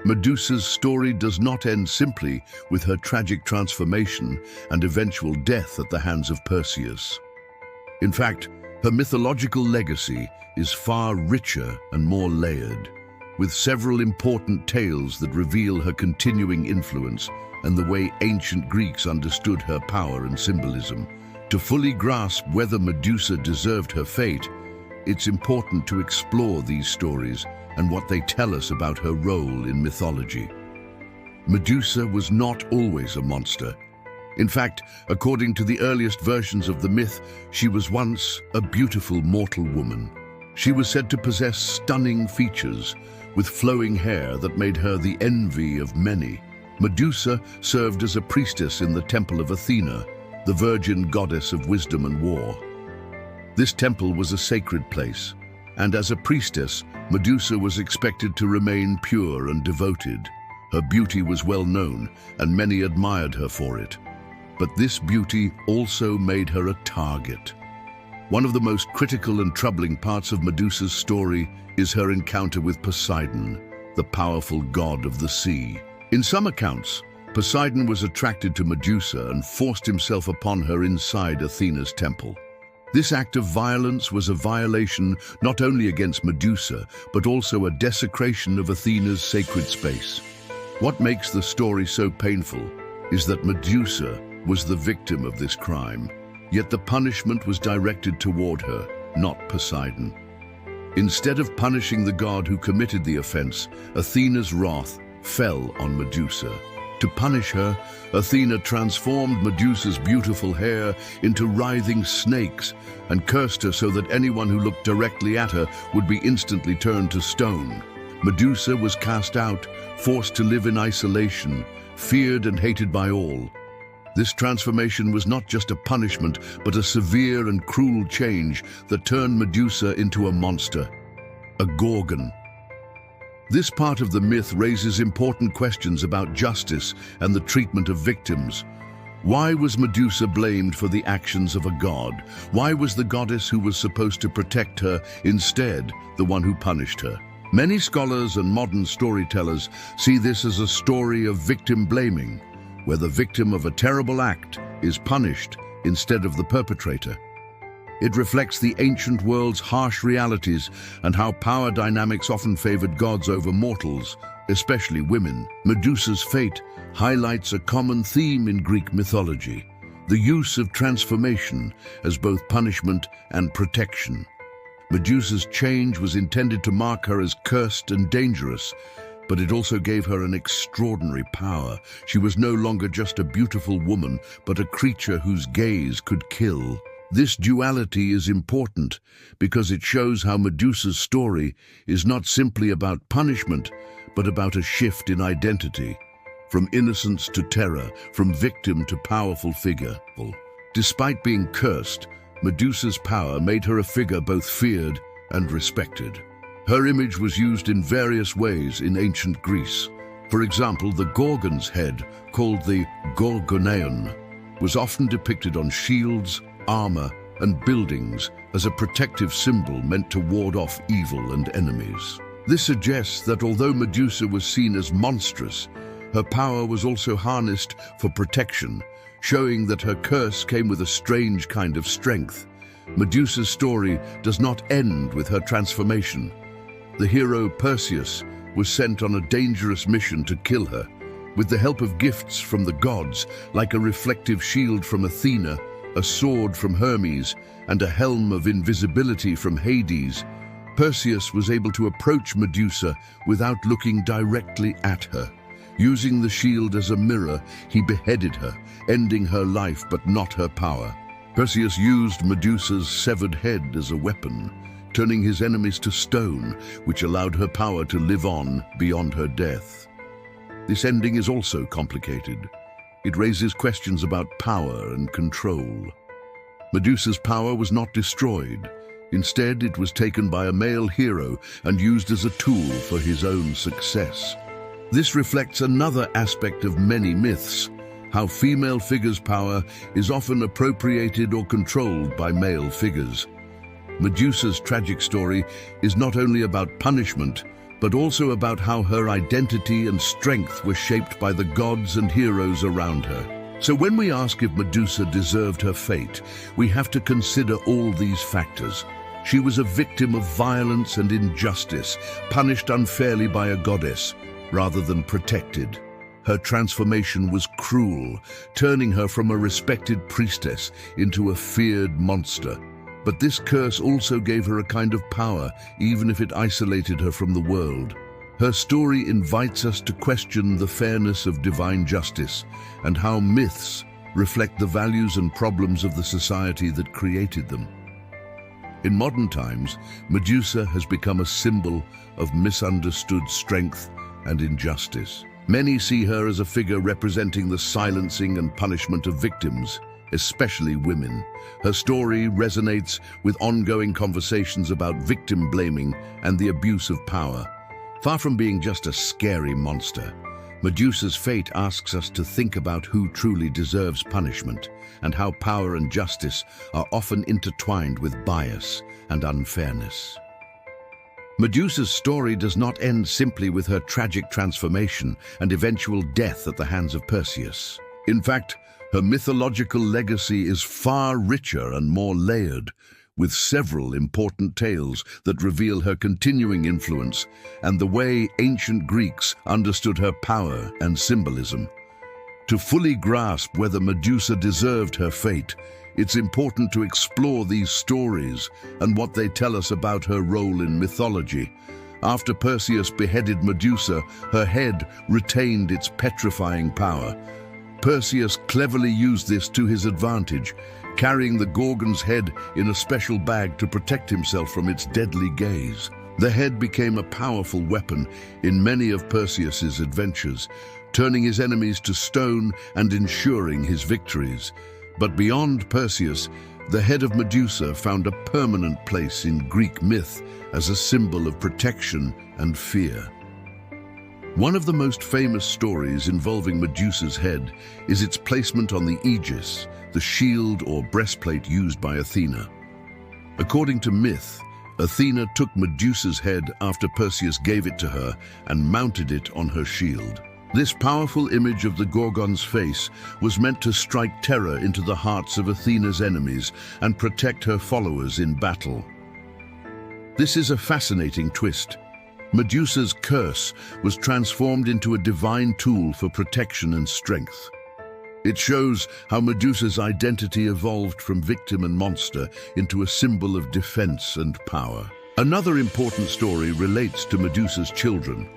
Medusa's story does not end simply with her tragic transformation and eventual death at the hands of Perseus. In fact, her mythological legacy is far richer and more layered, with several important tales that reveal her continuing influence and the way ancient Greeks understood her power and symbolism. To fully grasp whether Medusa deserved her fate, it's important to explore these stories and what they tell us about her role in mythology. Medusa was not always a monster. In fact, according to the earliest versions of the myth, she was once a beautiful mortal woman. She was said to possess stunning features, with flowing hair that made her the envy of many. Medusa served as a priestess in the temple of Athena, the virgin goddess of wisdom and war. This temple was a sacred place, and as a priestess, Medusa was expected to remain pure and devoted. Her beauty was well known, and many admired her for it. But this beauty also made her a target. One of the most critical and troubling parts of Medusa's story is her encounter with Poseidon, the powerful god of the sea. In some accounts, Poseidon was attracted to Medusa and forced himself upon her inside Athena's temple. This act of violence was a violation not only against Medusa, but also a desecration of Athena's sacred space. What makes the story so painful is that Medusa was the victim of this crime, yet the punishment was directed toward her, not Poseidon. Instead of punishing the god who committed the offense, Athena's wrath fell on Medusa. To punish her, Athena transformed Medusa's beautiful hair into writhing snakes and cursed her so that anyone who looked directly at her would be instantly turned to stone. Medusa was cast out, forced to live in isolation, feared and hated by all. This transformation was not just a punishment, but a severe and cruel change that turned Medusa into a monster, a Gorgon. This part of the myth raises important questions about justice and the treatment of victims. Why was Medusa blamed for the actions of a god? Why was the goddess who was supposed to protect her instead the one who punished her? Many scholars and modern storytellers see this as a story of victim blaming, where the victim of a terrible act is punished instead of the perpetrator. It reflects the ancient world's harsh realities and how power dynamics often favored gods over mortals, especially women. Medusa's fate highlights a common theme in Greek mythology, the use of transformation as both punishment and protection. Medusa's change was intended to mark her as cursed and dangerous, but it also gave her an extraordinary power. She was no longer just a beautiful woman, but a creature whose gaze could kill. This duality is important because it shows how Medusa's story is not simply about punishment, but about a shift in identity, from innocence to terror, from victim to powerful figure. Despite being cursed, Medusa's power made her a figure both feared and respected. Her image was used in various ways in ancient Greece. For example, the Gorgon's head, called the Gorgoneion, was often depicted on shields, armor, and buildings as a protective symbol meant to ward off evil and enemies. This suggests that although Medusa was seen as monstrous, her power was also harnessed for protection, showing that her curse came with a strange kind of strength. Medusa's story does not end with her transformation. The hero Perseus was sent on a dangerous mission to kill her. With the help of gifts from the gods, like a reflective shield from Athena, a sword from Hermes, and a helm of invisibility from Hades, Perseus was able to approach Medusa without looking directly at her. Using the shield as a mirror, he beheaded her, ending her life but not her power. Perseus used Medusa's severed head as a weapon, turning his enemies to stone, which allowed her power to live on beyond her death. This ending is also complicated. It raises questions about power and control. Medusa's power was not destroyed. Instead, it was taken by a male hero and used as a tool for his own success. This reflects another aspect of many myths, how female figures' power is often appropriated or controlled by male figures. Medusa's tragic story is not only about punishment, but also about how her identity and strength were shaped by the gods and heroes around her. So when we ask if Medusa deserved her fate, we have to consider all these factors. She was a victim of violence and injustice, punished unfairly by a goddess, rather than protected. Her transformation was cruel, turning her from a respected priestess into a feared monster. But this curse also gave her a kind of power, even if it isolated her from the world. Her story invites us to question the fairness of divine justice and how myths reflect the values and problems of the society that created them. In modern times, Medusa has become a symbol of misunderstood strength and injustice. Many see her as a figure representing the silencing and punishment of victims, especially women. Her story resonates with ongoing conversations about victim blaming and the abuse of power. Far from being just a scary monster, Medusa's fate asks us to think about who truly deserves punishment and how power and justice are often intertwined with bias and unfairness. Medusa's story does not end simply with her tragic transformation and eventual death at the hands of Perseus. In fact, her mythological legacy is far richer and more layered, with several important tales that reveal her continuing influence and the way ancient Greeks understood her power and symbolism. To fully grasp whether Medusa deserved her fate, it's important to explore these stories and what they tell us about her role in mythology. After Perseus beheaded Medusa, her head retained its petrifying power. Perseus cleverly used this to his advantage, carrying the Gorgon's head in a special bag to protect himself from its deadly gaze. The head became a powerful weapon in many of Perseus's adventures, turning his enemies to stone and ensuring his victories. But beyond Perseus, the head of Medusa found a permanent place in Greek myth as a symbol of protection and fear. One of the most famous stories involving Medusa's head is its placement on the aegis, the shield or breastplate used by Athena. According to myth, Athena took Medusa's head after Perseus gave it to her and mounted it on her shield. This powerful image of the Gorgon's face was meant to strike terror into the hearts of Athena's enemies and protect her followers in battle. This is a fascinating twist. Medusa's curse was transformed into a divine tool for protection and strength. It shows how Medusa's identity evolved from victim and monster into a symbol of defense and power. Another important story relates to Medusa's children.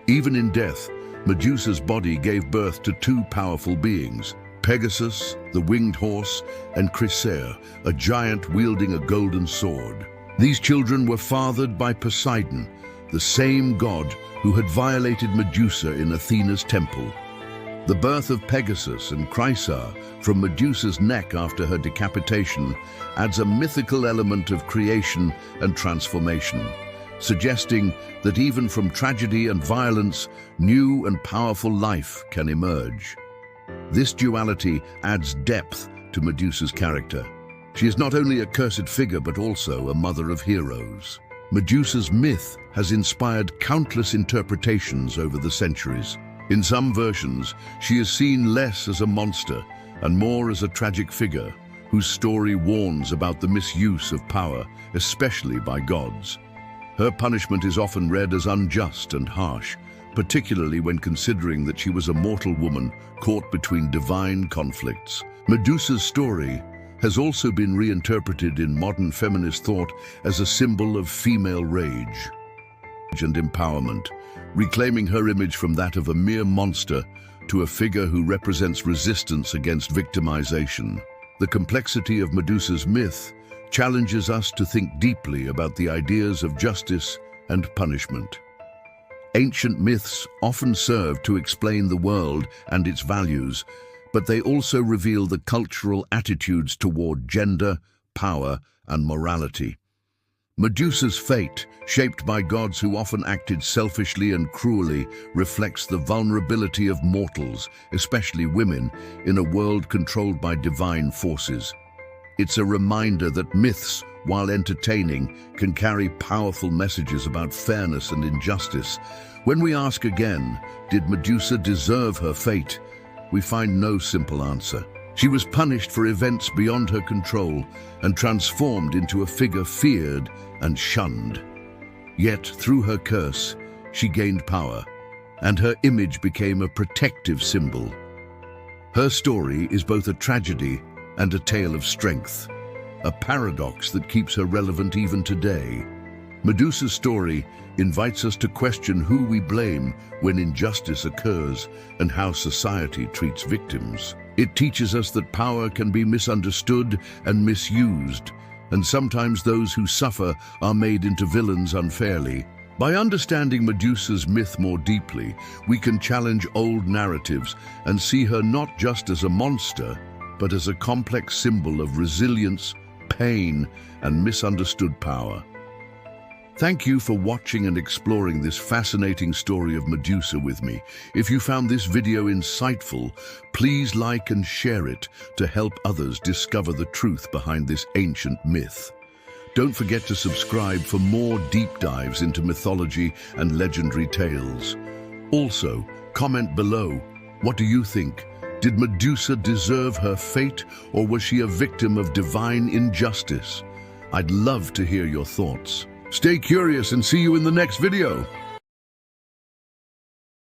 Even in death, Medusa's body gave birth to two powerful beings, Pegasus, the winged horse, and Chrysaor, a giant wielding a golden sword. These children were fathered by Poseidon, the same god who had violated Medusa in Athena's temple. The birth of Pegasus and Chrysaor from Medusa's neck after her decapitation adds a mythical element of creation and transformation, suggesting that even from tragedy and violence, new and powerful life can emerge. This duality adds depth to Medusa's character. She is not only a cursed figure, but also a mother of heroes. Medusa's myth has inspired countless interpretations over the centuries. In some versions, she is seen less as a monster and more as a tragic figure whose story warns about the misuse of power, especially by gods. Her punishment is often read as unjust and harsh, particularly when considering that she was a mortal woman caught between divine conflicts. Medusa's story has also been reinterpreted in modern feminist thought as a symbol of female rage and empowerment, reclaiming her image from that of a mere monster to a figure who represents resistance against victimization. The complexity of Medusa's myth challenges us to think deeply about the ideas of justice and punishment. Ancient myths often serve to explain the world and its values, but they also reveal the cultural attitudes toward gender, power, and morality. Medusa's fate, shaped by gods who often acted selfishly and cruelly, reflects the vulnerability of mortals, especially women, in a world controlled by divine forces. It's a reminder that myths, while entertaining, can carry powerful messages about fairness and injustice. When we ask again, did Medusa deserve her fate? We find no simple answer. She was punished for events beyond her control and transformed into a figure feared and shunned. Yet, through her curse, she gained power, and her image became a protective symbol. Her story is both a tragedy and a tale of strength, a paradox that keeps her relevant even today. Medusa's story invites us to question who we blame when injustice occurs and how society treats victims. It teaches us that power can be misunderstood and misused, and sometimes those who suffer are made into villains unfairly. By understanding Medusa's myth more deeply, we can challenge old narratives and see her not just as a monster, but as a complex symbol of resilience, pain, and misunderstood power. Thank you for watching and exploring this fascinating story of Medusa with me. If you found this video insightful, please like and share it to help others discover the truth behind this ancient myth. Don't forget to subscribe for more deep dives into mythology and legendary tales. Also, comment below, what do you think? Did Medusa deserve her fate, or was she a victim of divine injustice? I'd love to hear your thoughts. Stay curious and see you in the next video.